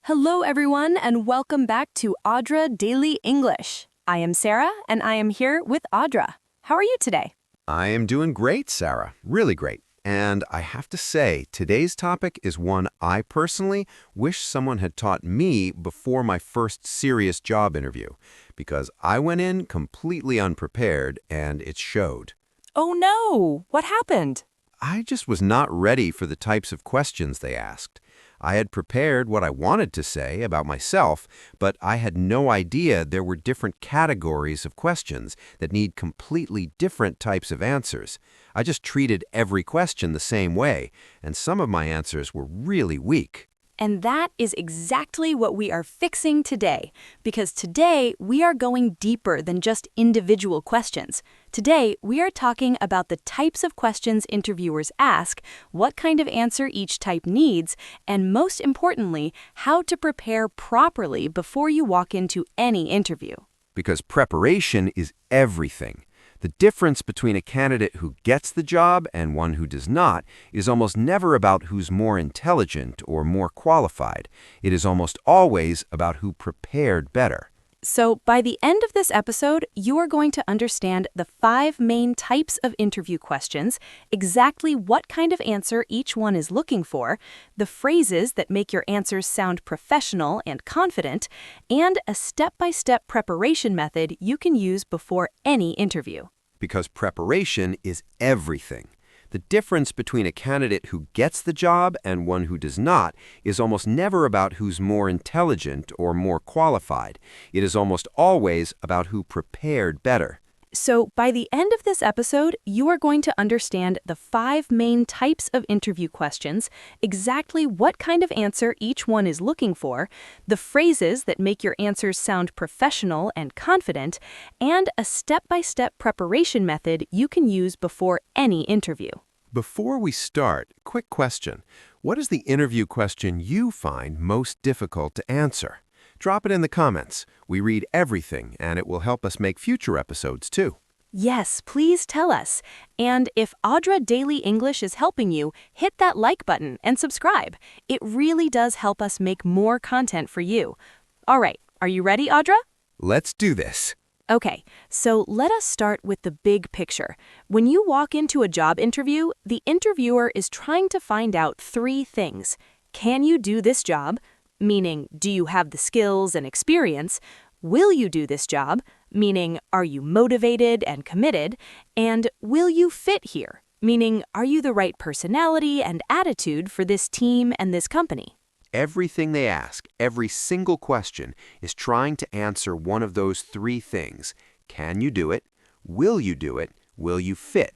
Hello, everyone, and welcome back to Oudra Daily English. I am Sara, and I am here with Oudra. How are you today? I am doing great, Sarah. Really great. And I have to say, today's topic is one I personally wish someone had taught me before my first serious job interview, because I went in completely unprepared and it showed. Oh no! What happened? I just was not ready for the types of questions they asked. I had prepared what I wanted to say about myself, but I had no idea there were different categories of questions that need completely different types of answers. I just treated every question the same way, and some of my answers were really weak. And that is exactly what we are fixing today, because today we are going deeper than just individual questions. Today, we are talking about the types of questions interviewers ask, what kind of answer each type needs, and most importantly, how to prepare properly before you walk into any interview. Because preparation is everything. The difference between a candidate who gets the job and one who does not is almost never about who's more intelligent or more qualified. It is almost always about who prepared better. So, by the end of this episode, you are going to understand the 5 main types of interview questions, exactly what kind of answer each one is looking for, the phrases that make your answers sound professional and confident, and a step-by-step preparation method you can use before any interview. Because preparation is everything. The difference between a candidate who gets the job and one who does not is almost never about who's more intelligent or more qualified. It is almost always about who prepared better. So, by the end of this episode, you are going to understand the 5 main types of interview questions, exactly what kind of answer each one is looking for, the phrases that make your answers sound professional and confident, and a step-by-step preparation method you can use before any interview. Before we start, quick question. What is the interview question you find most difficult to answer? Drop it in the comments. We read everything, and it will help us make future episodes too. Yes, please tell us. And if Oudra Daily English is helping you, hit that like button and subscribe. It really does help us make more content for you. All right, are you ready, Oudra? Let's do this. Okay, so let us start with the big picture. When you walk into a job interview, the interviewer is trying to find out 3 things. Can you do this job? Meaning, do you have the skills and experience? Will you do this job? Meaning, are you motivated and committed? And will you fit here? Meaning, are you the right personality and attitude for this team and this company? Everything they ask, every single question, is trying to answer one of those 3 things. Can you do it? Will you do it? Will you fit?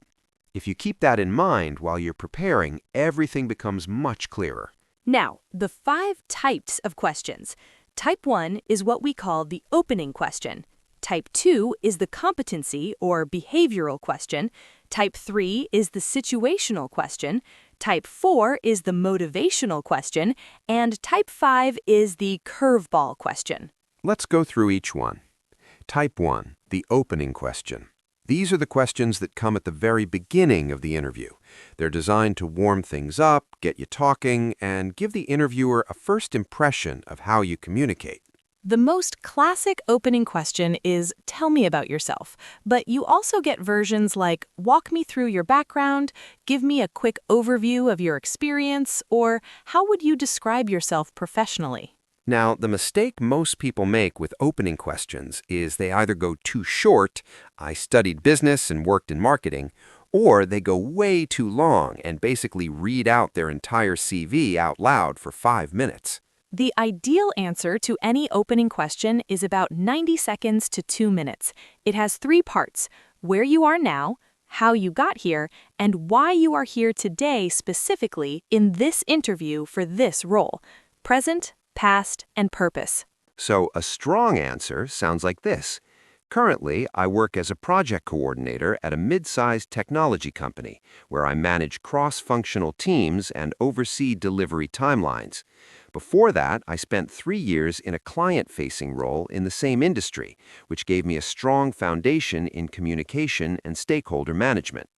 If you keep that in mind while you're preparing, everything becomes much clearer. Now, the 5 types of questions. Type 1 is what we call the opening question. Type 2 is the competency or behavioral question. Type 3 is the situational question. Type 4 is the motivational question. And Type 5 is the curveball question. Let's go through each one. Type 1, the opening question. These are the questions that come at the very beginning of the interview. They're designed to warm things up, get you talking, and give the interviewer a first impression of how you communicate. The most classic opening question is, tell me about yourself, but you also get versions like, walk me through your background, give me a quick overview of your experience, or how would you describe yourself professionally? Now, the mistake most people make with opening questions is they either go too short, I studied business and worked in marketing, or they go way too long and basically read out their entire CV out loud for 5 minutes. The ideal answer to any opening question is about 90 seconds to 2 minutes. It has 3 parts: where you are now, how you got here, and why you are here today specifically in this interview for this role: present, past, and purpose. So a strong answer sounds like this. Currently, I work as a project coordinator at a mid-sized technology company where I manage cross-functional teams and oversee delivery timelines. Before that, I spent 3 years in a client-facing role in the same industry, which gave me a strong foundation in communication and stakeholder management.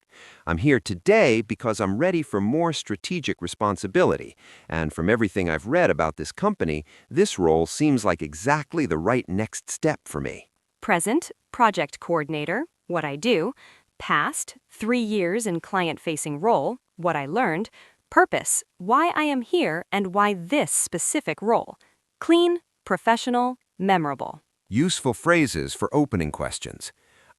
I'm here today because I'm ready for more strategic responsibility, and from everything I've read about this company, this role seems like exactly the right next step for me. Present, project coordinator, what I do. Past, 3 years in client-facing role, what I learned. Purpose, why I am here and why this specific role. Clean, professional, memorable. Useful phrases for opening questions.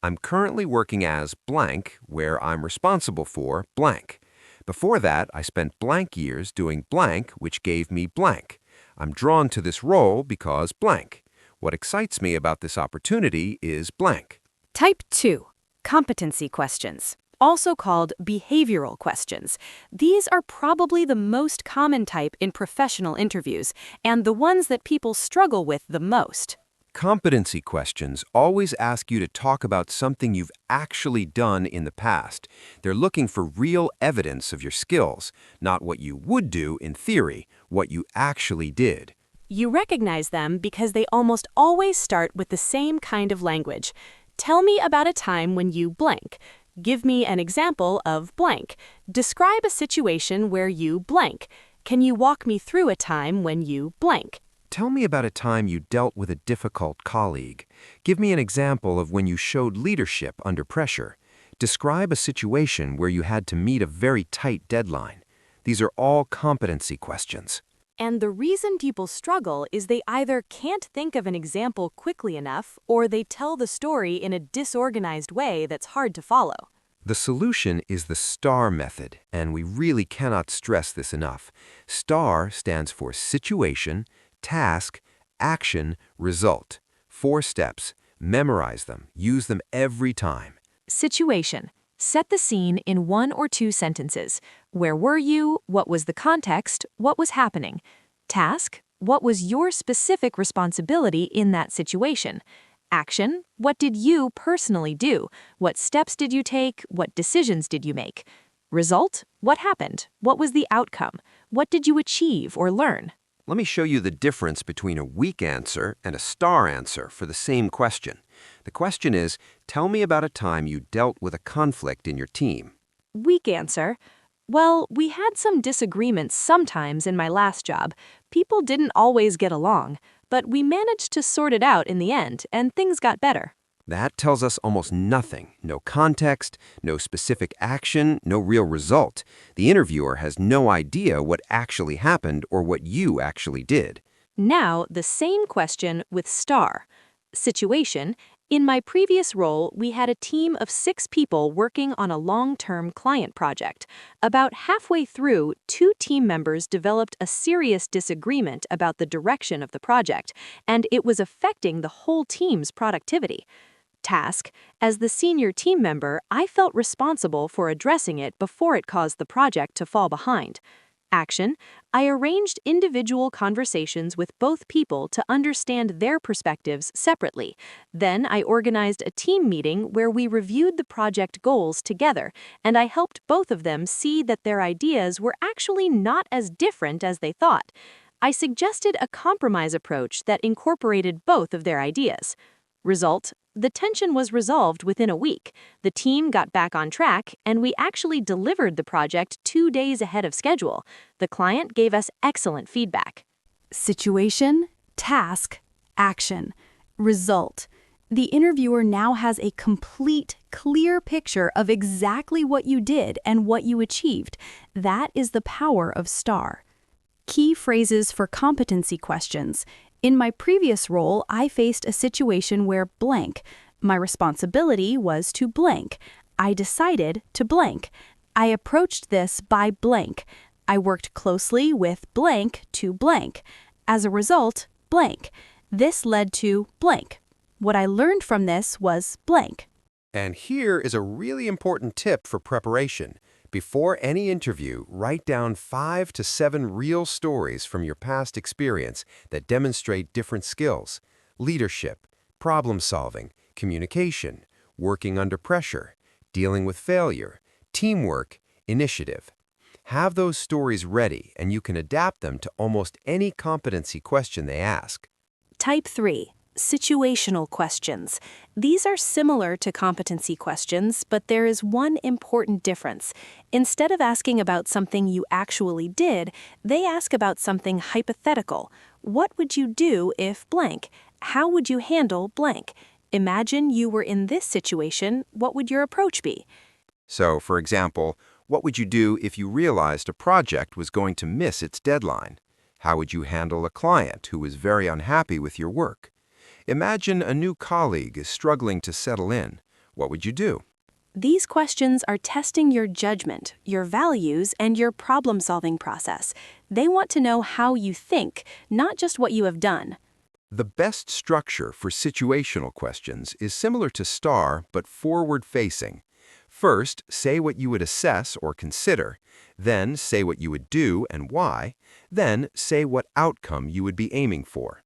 I'm currently working as blank, where I'm responsible for blank. Before that, I spent blank years doing blank, which gave me blank. I'm drawn to this role because blank. What excites me about this opportunity is blank. Type 2, competency questions, also called behavioral questions. These are probably the most common type in professional interviews and the ones that people struggle with the most. Competency questions always ask you to talk about something you've actually done in the past. They're looking for real evidence of your skills, not what you would do in theory, what you actually did. You recognize them because they almost always start with the same kind of language. Tell me about a time when you blank. Give me an example of blank. Describe a situation where you blank. Can you walk me through a time when you blank? Tell me about a time you dealt with a difficult colleague. Give me an example of when you showed leadership under pressure. Describe a situation where you had to meet a very tight deadline. These are all competency questions. And the reason people struggle is they either can't think of an example quickly enough or they tell the story in a disorganized way that's hard to follow. The solution is the STAR method, and we really cannot stress this enough. STAR stands for situation, task, action, result. 4 steps. Memorize them. Use them every time. Situation. Set the scene in 1 or 2 sentences. Where were you? What was the context? What was happening? Task. What was your specific responsibility in that situation? Action. What did you personally do? What steps did you take? What decisions did you make? Result. What happened? What was the outcome? What did you achieve or learn? Let me show you the difference between a weak answer and a STAR answer for the same question. The question is, tell me about a time you dealt with a conflict in your team. Weak answer. Well, we had some disagreements sometimes in my last job. People didn't always get along, but we managed to sort it out in the end, and things got better. That tells us almost nothing. No context, no specific action, no real result. The interviewer has no idea what actually happened or what you actually did. Now, the same question with STAR. Situation. In my previous role, we had a team of 6 people working on a long-term client project. About halfway through, 2 team members developed a serious disagreement about the direction of the project, and it was affecting the whole team's productivity. Task. As the senior team member, I felt responsible for addressing it before it caused the project to fall behind. Action. I arranged individual conversations with both people to understand their perspectives separately. Then I organized a team meeting where we reviewed the project goals together, and I helped both of them see that their ideas were actually not as different as they thought. I suggested a compromise approach that incorporated both of their ideas. Result. The tension was resolved within a week. The team got back on track, and we actually delivered the project 2 days ahead of schedule. The client gave us excellent feedback. Situation, task, action, result. The interviewer now has a complete, clear picture of exactly what you did and what you achieved. That is the power of STAR. Key phrases for competency questions. In my previous role, I faced a situation where blank. My responsibility was to blank. I decided to blank. I approached this by blank. I worked closely with blank to blank. As a result, blank. This led to blank. What I learned from this was blank. And here is a really important tip for preparation. Before any interview, write down 5 to 7 real stories from your past experience that demonstrate different skills: leadership, problem solving, communication, working under pressure, dealing with failure, teamwork, initiative. Have those stories ready, and you can adapt them to almost any competency question they ask. Type 3. situational questions. These are similar to competency questions, but there is one important difference. Instead of asking about something you actually did, they ask about something hypothetical. What would you do if blank? How would you handle blank? Imagine you were in this situation, what would your approach be? So, for example, what would you do if you realized a project was going to miss its deadline? How would you handle a client who was very unhappy with your work? Imagine a new colleague is struggling to settle in. What would you do? These questions are testing your judgment, your values, and your problem-solving process. They want to know how you think, not just what you have done. The best structure for situational questions is similar to STAR but forward-facing. First, say what you would assess or consider, then say what you would do and why, then say what outcome you would be aiming for.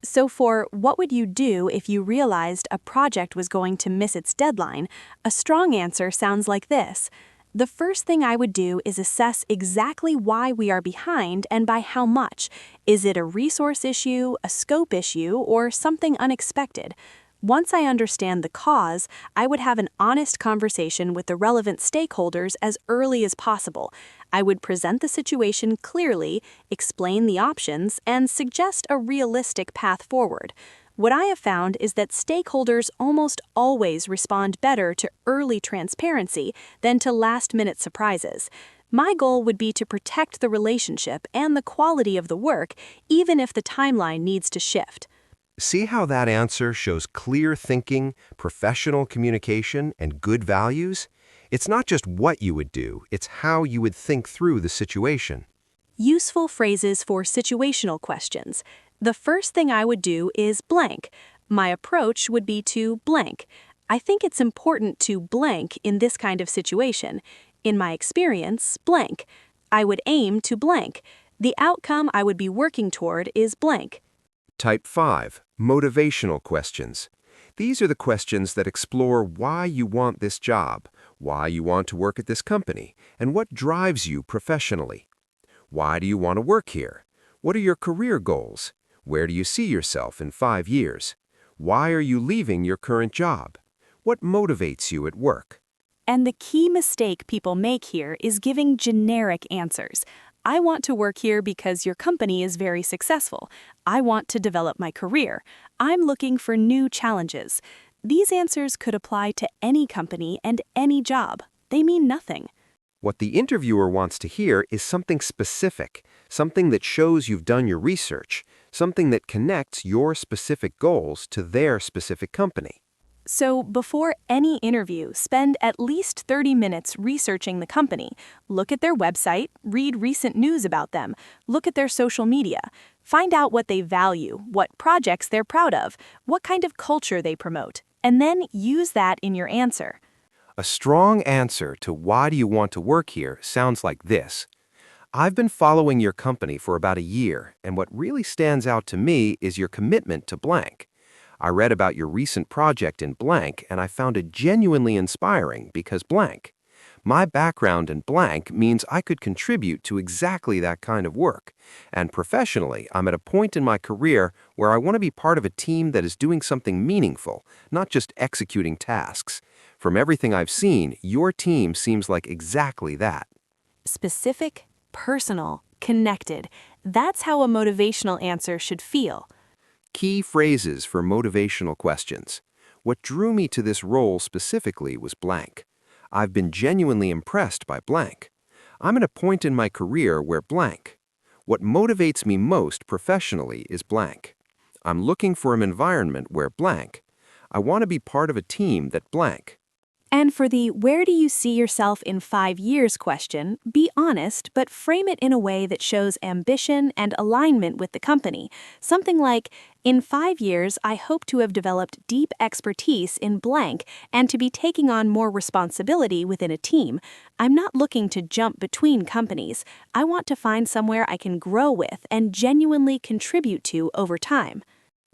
So for what would you do if you realized a project was going to miss its deadline, a strong answer sounds like this. The first thing I would do is assess exactly why we are behind and by how much. Is it a resource issue, a scope issue, or something unexpected? Once I understand the cause, I would have an honest conversation with the relevant stakeholders as early as possible. I would present the situation clearly, explain the options, and suggest a realistic path forward. What I have found is that stakeholders almost always respond better to early transparency than to last-minute surprises. My goal would be to protect the relationship and the quality of the work, even if the timeline needs to shift. See how that answer shows clear thinking, professional communication, and good values? It's not just what you would do, it's how you would think through the situation. Useful phrases for situational questions. The first thing I would do is blank. My approach would be to blank. I think it's important to blank in this kind of situation. In my experience, blank. I would aim to blank. The outcome I would be working toward is blank. Type 5. Motivational questions. These are the questions that explore why you want this job, why you want to work at this company, and what drives you professionally. Why do you want to work here? What are your career goals? Where do you see yourself in 5 years? Why are you leaving your current job? What motivates you at work? And the key mistake people make here is giving generic answers. I want to work here because your company is very successful. I want to develop my career. I'm looking for new challenges. These answers could apply to any company and any job. They mean nothing. What the interviewer wants to hear is something specific, something that shows you've done your research, something that connects your specific goals to their specific company. So before any interview, spend at least 30 minutes researching the company. Look at their website, read recent news about them, look at their social media. Find out what they value, what projects they're proud of, what kind of culture they promote, and then use that in your answer. A strong answer to why do you want to work here sounds like this. I've been following your company for about a year, and what really stands out to me is your commitment to blank. I read about your recent project in blank, and I found it genuinely inspiring because blank. My background in blank means I could contribute to exactly that kind of work. And professionally, I'm at a point in my career where I want to be part of a team that is doing something meaningful, not just executing tasks. From everything I've seen, your team seems like exactly that. Specific, personal, connected. That's how a motivational answer should feel. Key phrases for motivational questions. What drew me to this role specifically was blank. I've been genuinely impressed by blank. I'm at a point in my career where blank. What motivates me most professionally is blank. I'm looking for an environment where blank. I want to be part of a team that blank. And for the where do you see yourself in 5 years question, be honest, but frame it in a way that shows ambition and alignment with the company. Something like, in 5 years, I hope to have developed deep expertise in blank and to be taking on more responsibility within a team. I'm not looking to jump between companies. I want to find somewhere I can grow with and genuinely contribute to over time.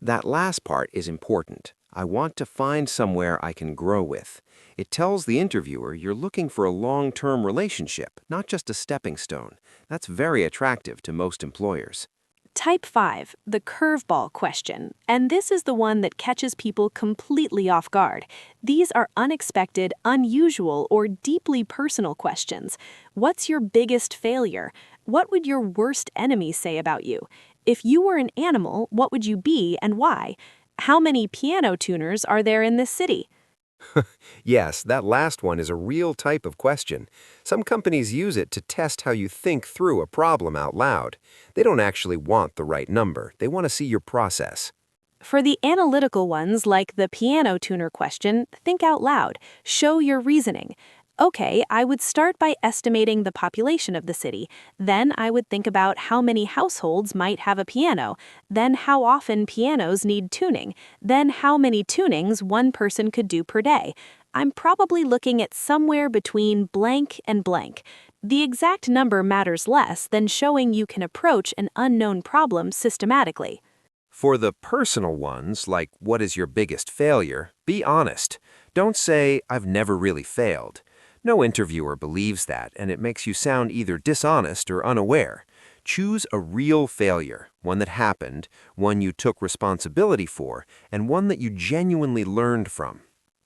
That last part is important. I want to find somewhere I can grow with. It tells the interviewer you're looking for a long-term relationship, not just a stepping stone. That's very attractive to most employers. Type 5, the curveball question, and this is the one that catches people completely off guard. These are unexpected, unusual, or deeply personal questions. What's your biggest failure? What would your worst enemy say about you? If you were an animal, what would you be and why? How many piano tuners are there in this city? Yes, that last one is a real type of question. Some companies use it to test how you think through a problem out loud. They don't actually want the right number. They want to see your process. For the analytical ones, like the piano tuner question, think out loud. Show your reasoning. Okay, I would start by estimating the population of the city. Then I would think about how many households might have a piano. Then how often pianos need tuning. Then how many tunings one person could do per day. I'm probably looking at somewhere between blank and blank. The exact number matters less than showing you can approach an unknown problem systematically. For the personal ones, like what is your biggest failure, be honest. Don't say, I've never really failed. No interviewer believes that, and it makes you sound either dishonest or unaware. Choose a real failure, one that happened, one you took responsibility for, and one that you genuinely learned from.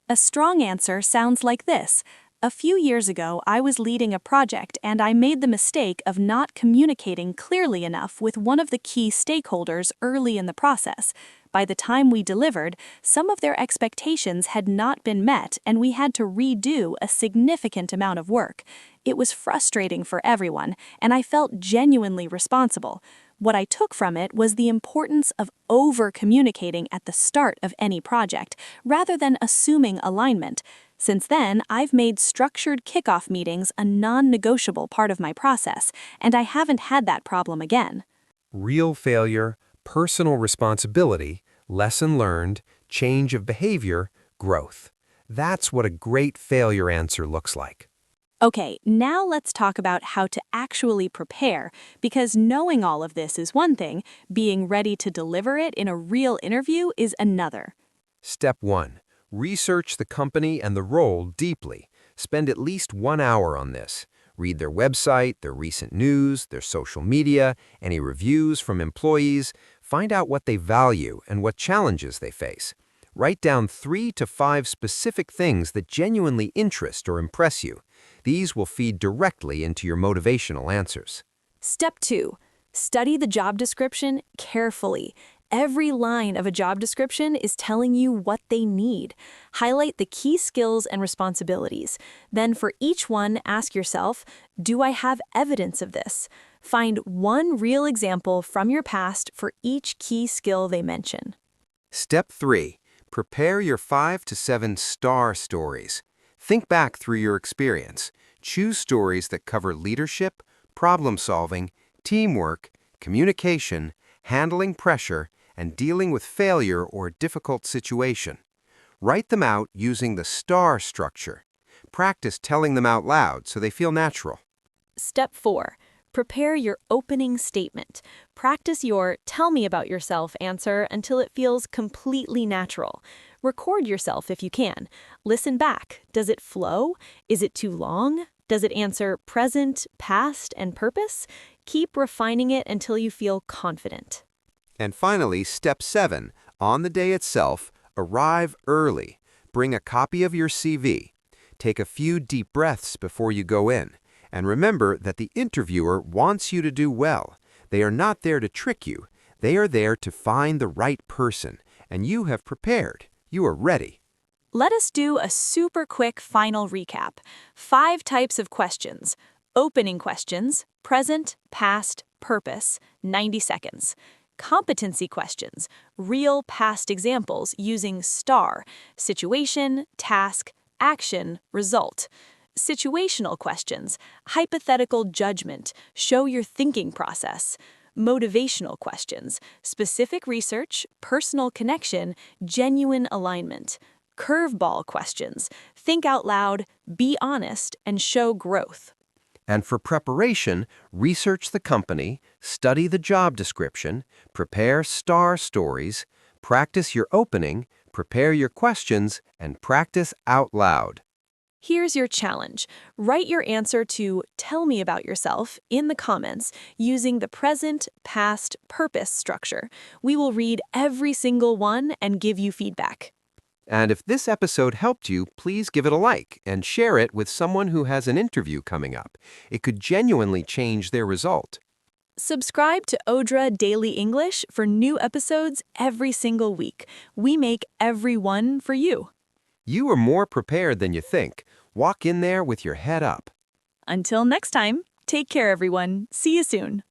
A strong answer sounds like this. A few years ago, I was leading a project and I made the mistake of not communicating clearly enough with one of the key stakeholders early in the process. By the time we delivered, some of their expectations had not been met and we had to redo a significant amount of work. It was frustrating for everyone, and I felt genuinely responsible. What I took from it was the importance of over-communicating at the start of any project, rather than assuming alignment. Since then, I've made structured kickoff meetings a non-negotiable part of my process, and I haven't had that problem again. Real failure, personal responsibility, lesson learned, change of behavior, growth. That's what a great failure answer looks like. Okay, now let's talk about how to actually prepare, because knowing all of this is one thing, being ready to deliver it in a real interview is another. Step 1. Research the company and the role deeply. Spend at least 1 hour on this. Read their website, their recent news, their social media, any reviews from employees. Find out what they value and what challenges they face. Write down 3 to 5 specific things that genuinely interest or impress you. These will feed directly into your motivational answers. Step 2. Study the job description carefully. Every line of a job description is telling you what they need. Highlight the key skills and responsibilities. Then for each one, ask yourself, do I have evidence of this? Find one real example from your past for each key skill they mention. Step 3. Prepare your 5 to 7 star stories. Think back through your experience. Choose stories that cover leadership, problem solving, teamwork, communication, handling pressure, and dealing with failure or difficult situation. Write them out using the STAR structure. Practice telling them out loud so they feel natural. Step 4. Prepare your opening statement. Practice your "tell me about yourself" answer until it feels completely natural. Record yourself if you can. Listen back. Does it flow? Is it too long? Does it answer present, past, and purpose? Keep refining it until you feel confident. And finally, step 7. On the day itself, arrive early. Bring a copy of your CV. Take a few deep breaths before you go in. And remember that the interviewer wants you to do well. They are not there to trick you. They are there to find the right person. And you have prepared. You are ready. Let us do a super quick final recap. 5 types of questions. Opening questions, present, past, purpose, 90 seconds. Competency questions, real past examples using STAR, situation, task, action, result. Situational questions, hypothetical judgment, show your thinking process. Motivational questions, specific research, personal connection, genuine alignment. Curveball questions, think out loud, be honest, and show growth. And for preparation, research the company, study the job description, prepare STAR stories, practice your opening, prepare your questions, and practice out loud. Here's your challenge. Write your answer to "Tell me about yourself" in the comments using the present, past, purpose structure. We will read every single one and give you feedback. And if this episode helped you, please give it a like and share it with someone who has an interview coming up. It could genuinely change their result. Subscribe to Oudra Daily English for new episodes every single week. We make every one for you. You are more prepared than you think. Walk in there with your head up. Until next time, take care everyone. See you soon.